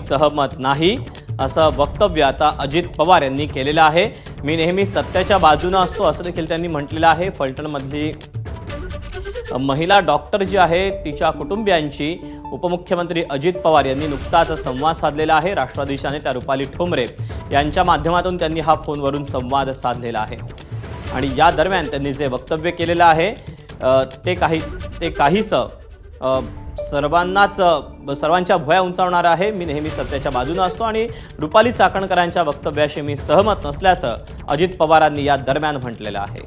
सहमत नाही, असं वक्तव्य आता अजित पवार यांनी केलेलं आहे। मी नेहमी सत्याच्या बाजूने असतो असं देखील त्यांनी म्हटलेलं आहे। फलटणमधली महिला डॉक्टर जी आहे तिच्या कुटुंबियांची उपमुख्यमंत्री अजित पवार यांनी नुकताच संवाद साधलेला आहे। राष्ट्रवादीच्या नेत्या रुपाली ठोंबरे यांच्या माध्यमातून त्यांनी हा फोनवरून संवाद साधलेला आहे आणि या दरम्यान त्यांनी जे वक्तव्य केलेलं आहे ते काहीसं सर्वांच्या भुवया उंचावणार आहे। मी नेहमी सत्याच्या बाजूने असतो आणि रुपाली चाकणकरांच्या वक्तव्याशी मी सहमत नसल्याचं अजित पवारांनी या दरम्यान म्हटलेलं आहे।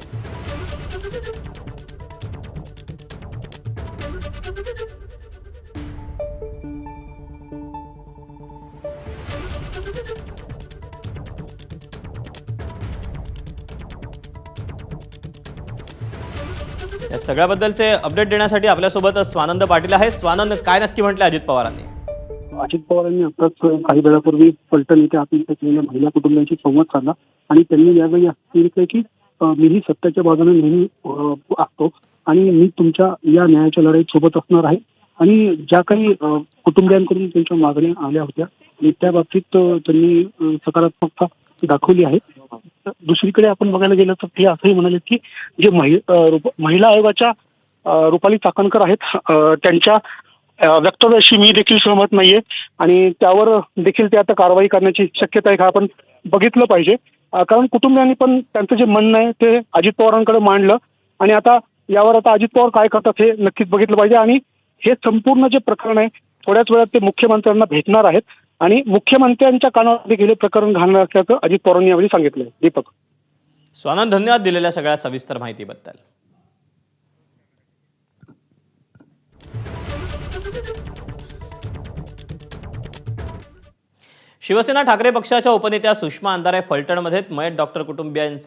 या सगळ्याबद्दलचे अपडेट देण्यासाठी आपल्यासोबत स्वानंद पाटील आहे। स्वानंद, काय नक्की म्हटले अजित पवारांनी? अजित पवारांनी आताच काही वेळापूर्वी फलटण येथे आत्महत्या केलेल्या महिला कुटुंबियांशी संवाद साधला आणि त्यांनी यावेळी सांगितलं की मीही सत्याच्या बाजूने नेहमी असतो आणि मी तुमच्या या न्यायाच्या लढाईत सोबत असणार आहे आणि ज्या काही कुटुंबियांकडून त्यांच्या मागण्या आल्या होत्या आणि त्या बाबतीत त्यांनी सकारात्मकता दाखवली आहे। दुसरीकडे आपण बघायला गेलं तर ते असंही म्हणाले की जे महिला आयोगाच्या रुपाली चाकणकर आहेत त्यांच्या वक्तव्याशी मी देखील सहमत नाहीये आणि त्यावर देखील ते आता कारवाई करण्याची शक्यता आहे का आपण बघितलं पाहिजे, कारण कुटुंबियांनी पण त्यांचं जे म्हणणं आहे ते अजित पवारांकडे मांडलं आणि आता यावर आता अजित पवार काय करतात हे नक्कीच बघितलं पाहिजे आणि हे संपूर्ण जे प्रकरण आहे थोड्याच वेळात ते मुख्यमंत्र्यांना भेटणार आहेत आणि मुख्यमंत्र्यांच्या कानावर देखील प्रकरण घालणार असल्याचं अजित पवारांनी यावेळी सांगितलं। दीपक, स्वानंद, धन्यवाद दिलेल्या सगळ्या सविस्तर माहितीबद्दल। शिवसेना ठाकरे पक्षाच्या उपनेत्या सुषमा अंधारे फलटणमध्ये मयत डॉक्टर कुटुंबियांचं